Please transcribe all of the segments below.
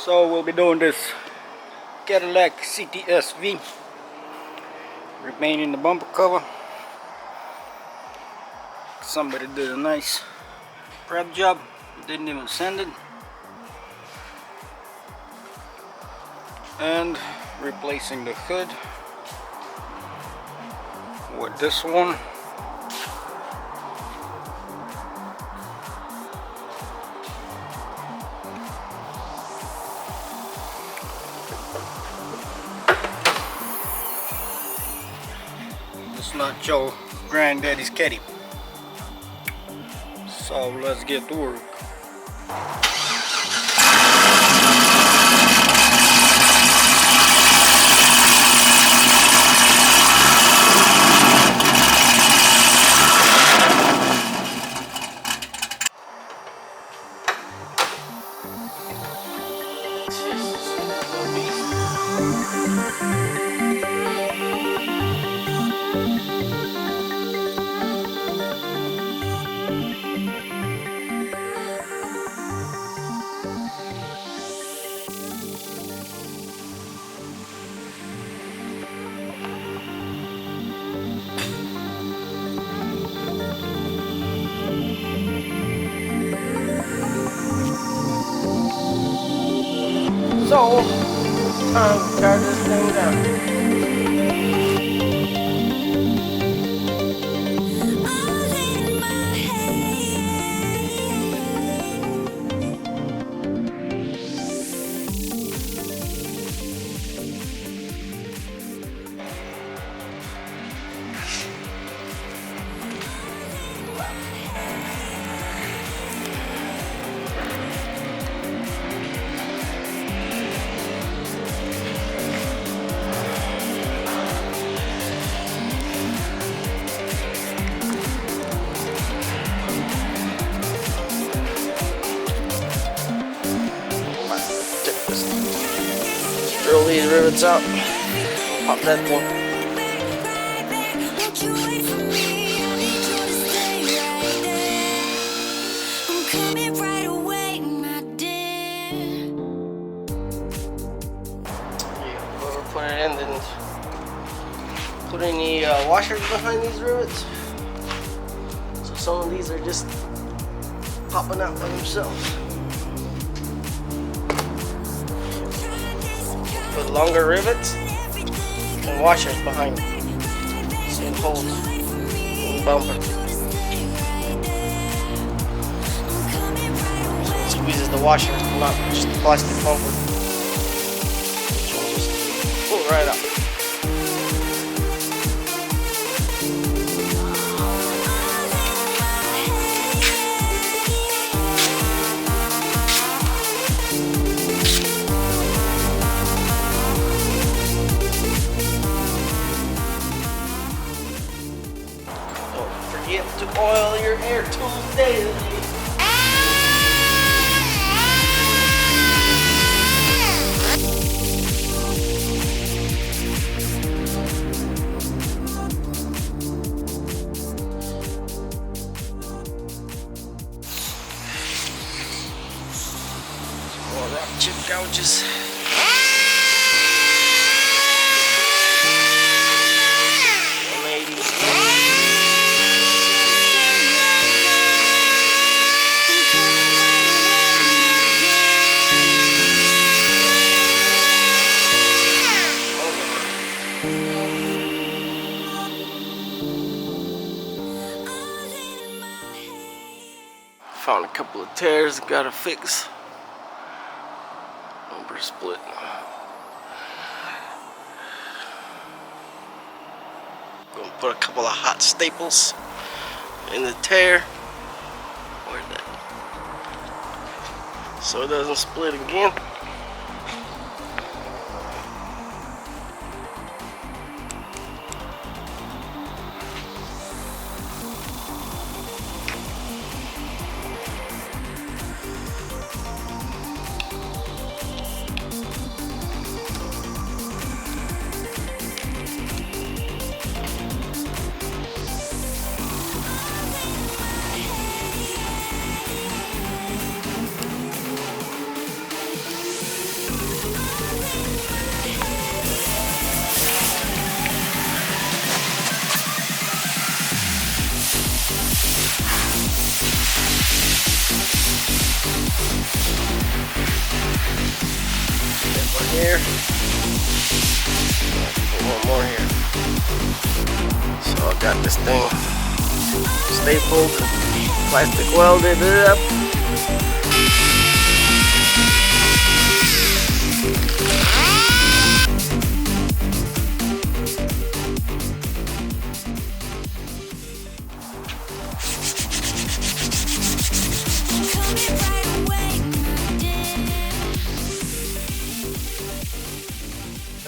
So we'll be doing this Cadillac CTS-V, repainting the bumper cover. Somebody did a nice prep job, didn't even sand it, and replacing the hood with this one. It's not your granddaddy's caddy. So let's get to work. So, time to tear this thing down. Drill these rivets out, pop that thing. Yeah, whoever put it in didn't put any washers behind these rivets, so some of these are just popping out by themselves. Put longer rivets and washers behind it, so it holds in the bumper. So it squeezes the washer, not just the plastic bumper. So we'll just pull it right out. Forget to oil your air tools daily. More rock chip gouges. Found a couple of tears, gotta fix. Bumper split. Gonna put a couple of hot staples in the tear. Where's that? So it doesn't split again. here. One more here. So I got this thing stapled, plastic welded up.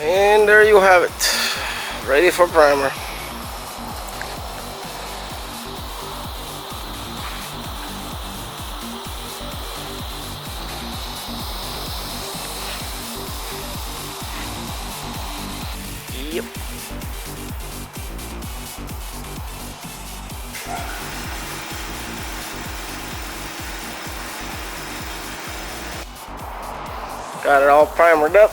And there you have it, ready for primer. Yep. Got it all primered up.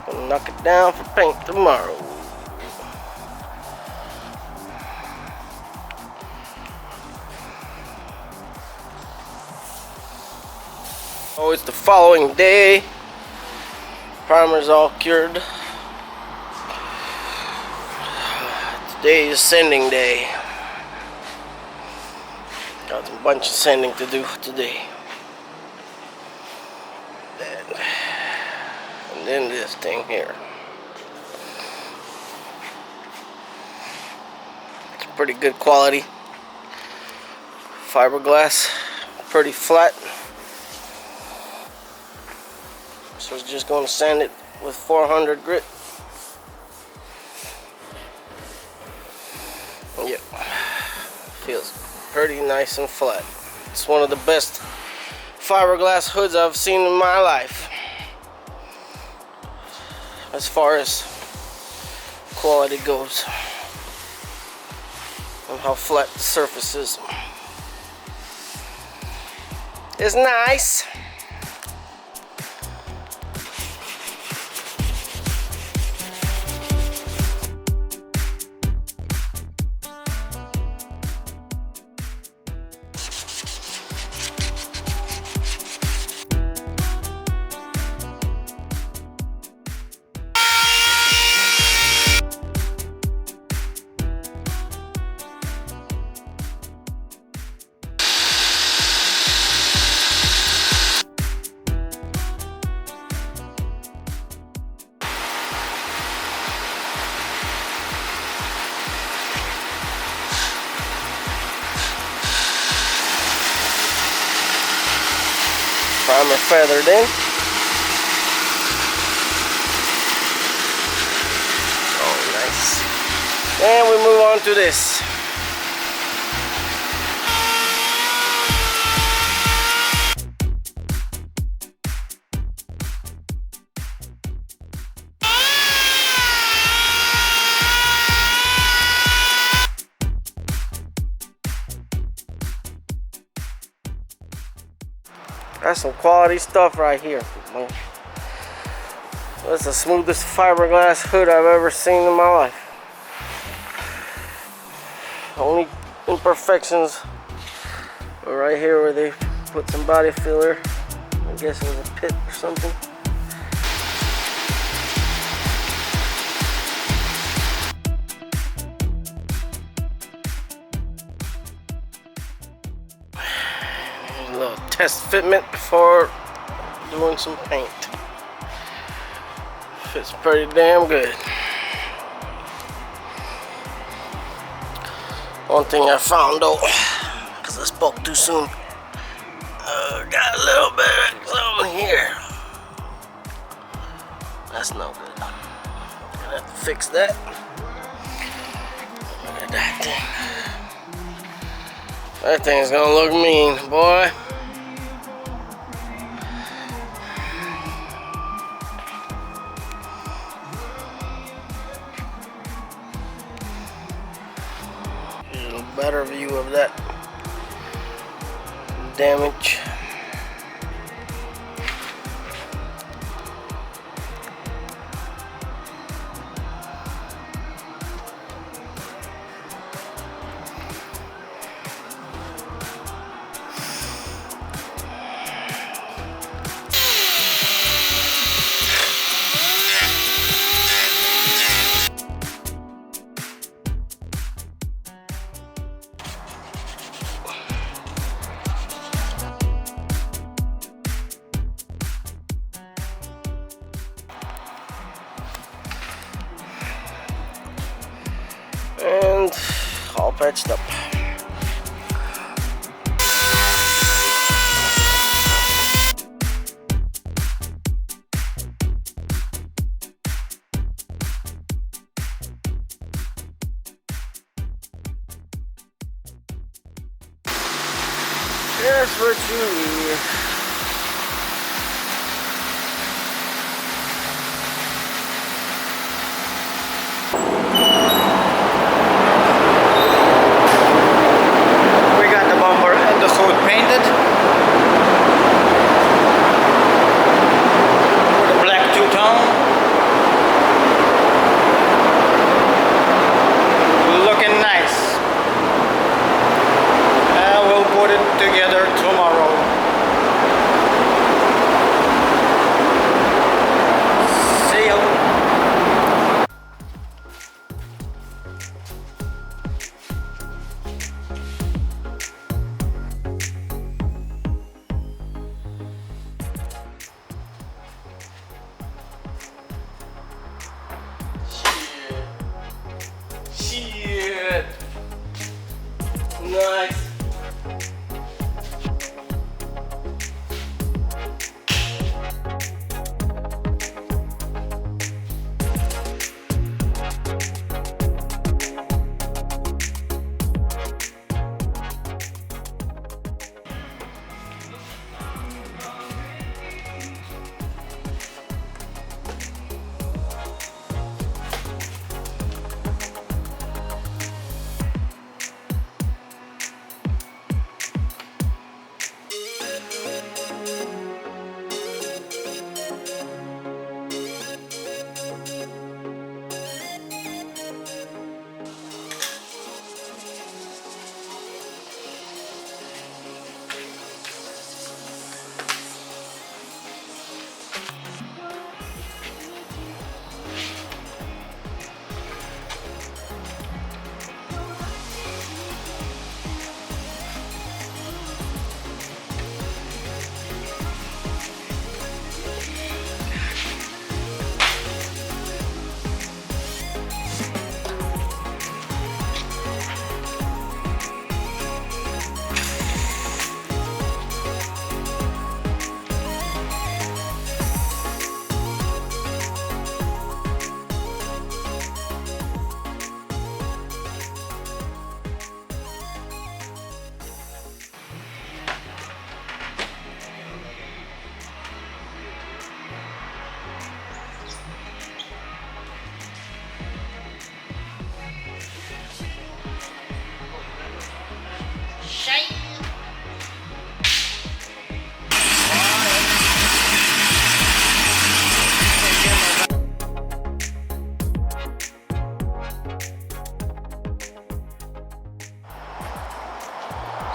Gonna knock it down for paint tomorrow. Oh, it's the following day. Primer's all cured. Today is sanding day. Got a bunch of sanding to do today. And then this thing here. It's pretty good quality. Fiberglass, pretty flat. So it's just going to sand it with 400 grit. Yep, feels pretty nice and flat. It's one of the best fiberglass hoods I've seen in my life, as far as quality goes, and how flat the surface is. It's nice. Primer feathered in. Oh, nice. And we move on to this. That's some quality stuff right here, man. That's the smoothest fiberglass hood I've ever seen in my life. Only imperfections are right here where they put some body filler. I guess it was a pit or something. A little test fitment before doing some paint. Fits pretty damn good. One thing I found though, because I spoke too soon, got a little bit of something here. That's no good. Gonna have to fix that. Look at that thing. That thing's gonna look mean, boy. Better view of that damage. patched up. Yes, for truly. We got the bumper and the hood painted with a black two-tone. Looking nice. We'll put it together tomorrow. See you. Shit. Nice.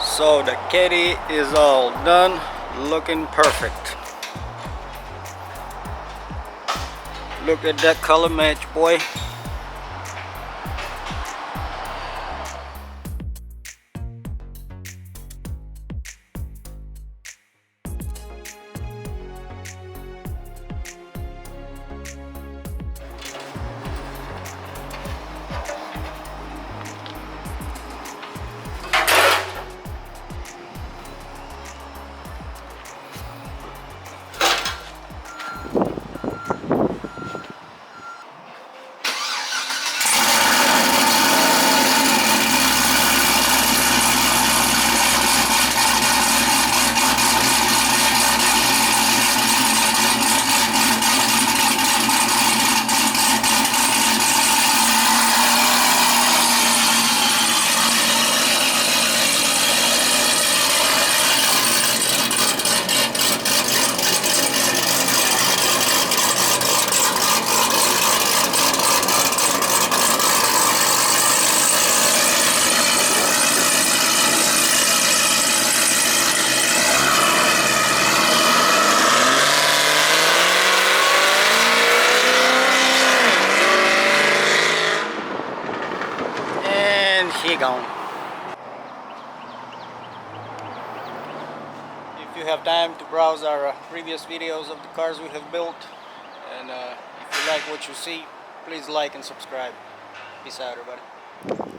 So the caddy is all done, looking perfect. Look at that color match, boy. He gone. If you have time to browse our previous videos of the cars we have built, and if you like what you see, please like and subscribe. Peace out, everybody.